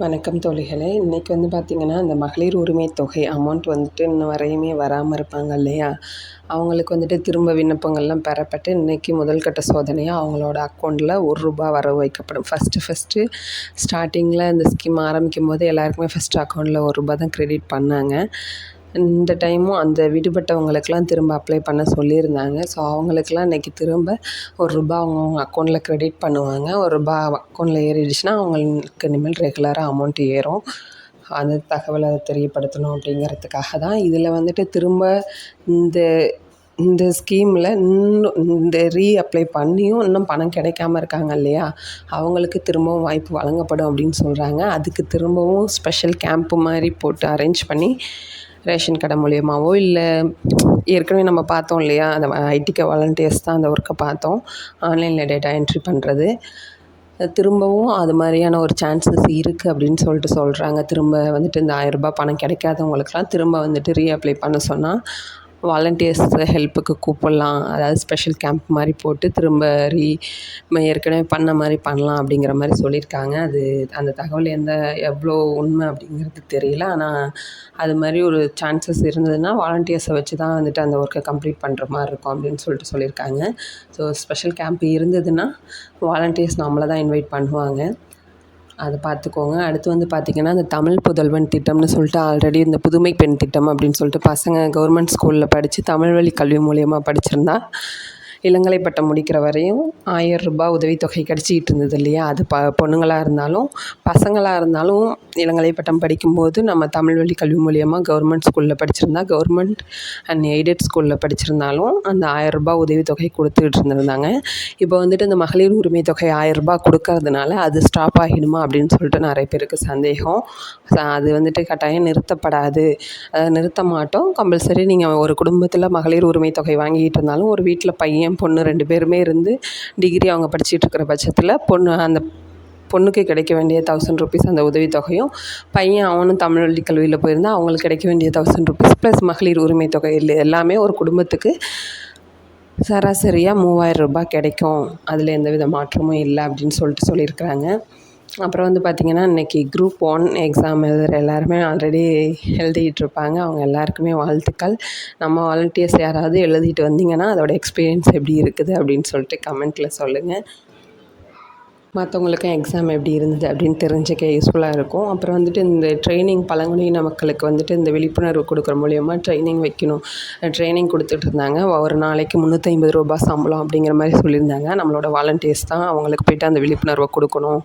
வணக்கம் தோழிகளே. இன்றைக்கி பார்த்திங்கன்னா, அந்த மகளிர் உரிமை தொகை அமௌண்ட் இன்ன வரையுமே வராமல் இருப்பாங்க இல்லையா? அவங்களுக்கு திரும்ப விண்ணப்பங்கள்லாம் பெறப்பட்டு இன்றைக்கி முதல் கட்ட சோதனையாக அவங்களோட அக்கௌண்ட்டில் ரூ. 1 வரவு வைக்கப்படும். ஃபஸ்ட்டு ஸ்டார்டிங்கில் இந்த ஸ்கீம் ஆரம்பிக்கும் போது எல்லாருக்குமே ஃபஸ்ட்டு அக்கௌண்ட்டில் ரூ. தான் க்ரெடிட் பண்ணாங்க. இந்த டைமும் அந்த விடுபட்டவங்களுக்கெல்லாம் திரும்ப அப்ளை பண்ண சொல்லியிருந்தாங்க. ஸோ அவங்களுக்கெல்லாம் இன்றைக்கி திரும்ப ரூ. அவங்கவுங்க அக்கௌண்ட்டில் க்ரெடிட் பண்ணுவாங்க. ரூ. அக்கௌண்ட்டில் ஏறிடுச்சுன்னா அவங்களுக்கு இனிமேல் ரெகுலராக அமௌண்ட் ஏறும். அந்த தகவலை தெரியப்படுத்தணும் அப்படிங்கிறதுக்காக தான் இதில் திரும்ப இந்த இந்த ஸ்கீமில் இன்னும் இந்த அப்ளை பண்ணியும் இன்னும் பணம் கிடைக்காம இருக்காங்க இல்லையா? அவங்களுக்கு திரும்பவும் வாய்ப்பு வழங்கப்படும் அப்படின்னு சொல்கிறாங்க. அதுக்கு திரும்பவும் ஸ்பெஷல் கேம்ப்பு மாதிரி போட்டு அரேஞ்ச் பண்ணி ரேஷன் கடை மூலியமாகவோ இல்லை ஏற்கனவே நம்ம பார்த்தோம் இல்லையா, அந்த ஐடிகே வாலண்டியர்ஸ் தான் அந்த ஒர்க்கை பார்த்தோம், ஆன்லைனில் டேட்டா என்ட்ரி பண்ணுறது. திரும்பவும் அது மாதிரியான ஒரு சான்சஸ் இருக்குது அப்படின்னு சொல்கிறாங்க. திரும்ப இந்த ரூ. 1000 பணம் கிடைக்காதவங்களுக்கெல்லாம் திரும்ப ரீஅப்ளை பண்ண சொன்னால் வாலண்டியர்ஸ் ஹெல்ப்புக்கு கூப்பிடலாம். அதாவது ஸ்பெஷல் கேம்ப் மாதிரி போட்டு திரும்ப ஏற்கனவே பண்ண மாதிரி பண்ணலாம் அப்படிங்கிற மாதிரி சொல்லியிருக்காங்க. அந்த தகவல் எவ்வளோ உண்மை அப்படிங்கிறது தெரியல. ஆனால் அது மாதிரி ஒரு சான்சஸ் இருந்ததுன்னா வாலண்டியர்ஸை வச்சு தான் அந்த ஒர்க்கை கம்ப்ளீட் பண்ணுற மாதிரி இருக்கும் அப்படின்னு சொல்லியிருக்காங்க. ஸோ ஸ்பெஷல் கேம்ப் இருந்ததுன்னா வாலண்டியர்ஸ் நம்மளை தான் இன்வைட் பண்ணுவாங்க. அதை பார்த்துக்கோங்க. அடுத்து பார்த்திங்கன்னா, இந்த தமிழ் புதல்வன் திட்டம்னு ஆல்ரெடி இந்த புதுமை பெண் திட்டம் அப்படின்னு பசங்க கவர்மெண்ட் ஸ்கூலில் படித்து தமிழ் வழி கல்வி மூலிமா படிச்சிருந்தா இளங்கலை பட்டம் முடிக்கிற வரையும் ரூ. 1000 உதவித்தொகை கிடச்சிக்கிட்டு இருந்தது இல்லையா? அது பொண்ணுங்களாக இருந்தாலும் பசங்களாக இருந்தாலும் இளங்கலை பட்டம் படிக்கும்போது நம்ம தமிழ் வழி கல்வி மூலியமாக கவர்மெண்ட் ஸ்கூலில் படிச்சிருந்தா, கவர்மெண்ட் அண்ட் எய்டட் ஸ்கூலில் படிச்சிருந்தாலும் அந்த ரூ. 1000 உதவித்தொகை கொடுத்துக்கிட்டு இருந்திருந்தாங்க. இப்போ இந்த மகளிர் உரிமை தொகை ரூ. 1000 கொடுக்கறதுனால அது ஸ்டாப் ஆகிடுமா அப்படின்னு நிறைய பேருக்கு சந்தேகம். அது கட்டாயம் நிறுத்தப்படாது. நிறுத்த மாட்டோம். கம்பல்சரி நீங்கள் ஒரு குடும்பத்தில் மகளிர் உரிமை தொகை வாங்கிட்டு இருந்தாலும் ஒரு வீட்டில் பையன் பொண்ணு 2 பேருமே இருந்து டிகிரி அவங்க படிச்சுட்டு இருக்கிற பட்சத்தில் அந்த பொண்ணுக்கு கிடைக்க வேண்டிய ₹1000 அந்த உதவித்தொகையும், பையன் அவனும் தமிழ் வழி கல்வியில் போயிருந்தால் அவங்களுக்கு கிடைக்க வேண்டிய ₹1000 ப்ளஸ் மகளிர் உரிமை தொகை எல்லாமே ஒரு குடும்பத்துக்கு சராசரியாக ரூ. 3000 கிடைக்கும். அதில் எந்தவித மாற்றமும் இல்லை அப்படின்னு சொல்லியிருக்கிறாங்க. அப்புறம் பார்த்திங்கன்னா, இன்றைக்கி குரூப் 1 எக்ஸாம் எழுதுகிற எல்லாருமே ஆல்ரெடி எழுதிக்கிட்டு இருப்பாங்க. அவங்க எல்லாருக்குமே வாழ்த்துக்கள். நம்ம வாலண்டியர்ஸ் யாராவது எழுதிட்டு வந்தீங்கன்னா அதோடய எக்ஸ்பீரியன்ஸ் எப்படி இருக்குது அப்படின்னு கமெண்ட்டில் சொல்லுங்கள். மற்றவங்களுக்கும் எக்ஸாம் எப்படி இருந்தது அப்படின்னு தெரிஞ்சுக்க யூஸ்ஃபுல்லாக இருக்கும். அப்புறம் இந்த ட்ரைனிங் பழங்குடியின மக்களுக்கு இந்த விழிப்புணர்வு கொடுக்குற மூலியமாக ட்ரைனிங் வைக்கணும். ட்ரைனிங் கொடுத்துட்டு இருந்தாங்க. ஒரு நாளைக்கு ₹350 சம்பளம் அப்படிங்கிற மாதிரி சொல்லியிருந்தாங்க. நம்மளோட வாலண்டியர்ஸ் தான் அவங்களுக்கு போய்ட்டு அந்த விழிப்புணர்வை கொடுக்கணும்.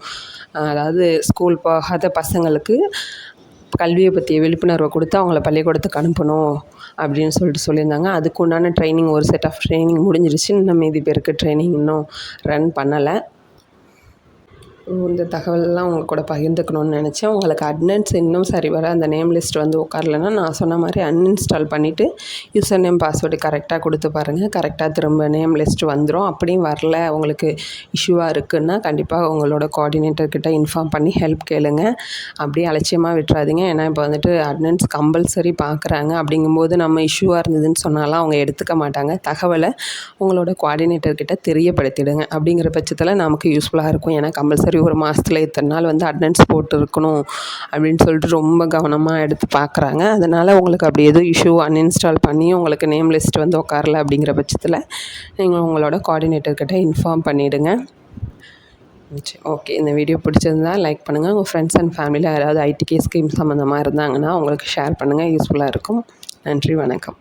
அதாவது ஸ்கூல் போகாத பசங்களுக்கு கல்வியை பற்றிய விழிப்புணர்வை கொடுத்து அவங்கள பள்ளிக்கூடத்துக்கு அனுப்பணும் அப்படின்னு சொல்லியிருந்தாங்க. அதுக்கு உண்டான ட்ரைனிங் ஒரு செட் ஆஃப் ட்ரைனிங் முடிஞ்சிருச்சு. இன்னும் மீதி பேருக்கு ட்ரைனிங் இன்னும் ரன் பண்ணலை. இந்த தகவலெல்லாம் உங்கள் கூட பகிர்ந்துக்கணும்னு நினச்சேன். உங்களுக்கு அட்டெண்டன்ஸ் இன்னும் சரிவர அந்த நேம் லிஸ்ட் உட்காரலன்னா நான் சொன்ன மாதிரி அன்இன்ஸ்டால் பண்ணிவிட்டு யூசர் நேம் பாஸ்வேர்டு கரெக்டாக கொடுத்து பாருங்கள். கரெக்டாக திரும்ப நேம் லிஸ்ட் வந்துடும். அப்படியும் வரல, உங்களுக்கு இஷ்யூவாக இருக்குதுன்னா கண்டிப்பாக உங்களோட கோஆர்டினேட்டர்கிட்ட இன்ஃபார்ம் பண்ணி ஹெல்ப் கேளுங்க. அப்படியே அலட்சியமாக விட்டுறாதீங்க. ஏன்னா இப்போ அட்டெண்டன்ஸ் கம்பல்சரி பார்க்குறாங்க. அப்படிங்கும்போது நம்ம இஷ்யூவாக இருந்ததுன்னு சொன்னாலும் அவங்க எடுத்துக்க மாட்டாங்க. தகவலை உங்களோட கோஆர்டினேட்டர்கிட்ட தெரியப்படுத்திடுங்க. அப்படிங்கிற பட்சத்தில் நமக்கு யூஸ்ஃபுல்லாக இருக்கும். ஏன்னா கம்பல்சரி ஒரு மாதத்தில் இத்தனை நாள் அட்டெண்டன்ஸ் போட்டு இருக்கணும் அப்படின்னு ரொம்ப கவனமாக எடுத்து பார்க்குறாங்க. அதனால் உங்களுக்கு அப்படி எதுவும் இஷ்யூ அன்இன்ஸ்டால் பண்ணி உங்களுக்கு நேம் லிஸ்ட் உட்காரல அப்படிங்கிற பட்சத்தில் நீங்கள் உங்களோட கோஆர்டினேட்டர்கிட்ட இன்ஃபார்ம் பண்ணிவிடுங்க. ஓகே, இந்த வீடியோ பிடிச்சிருந்தா லைக் பண்ணுங்கள். உங்கள் ஃப்ரெண்ட்ஸ் அண்ட் ஃபேமிலியில் யாராவது ஐடிகே ஸ்கீம் சம்மந்தமாக இருந்தாங்கன்னா உங்களுக்கு ஷேர் பண்ணுங்கள். யூஸ்ஃபுல்லாக இருக்கும். நன்றி, வணக்கம்.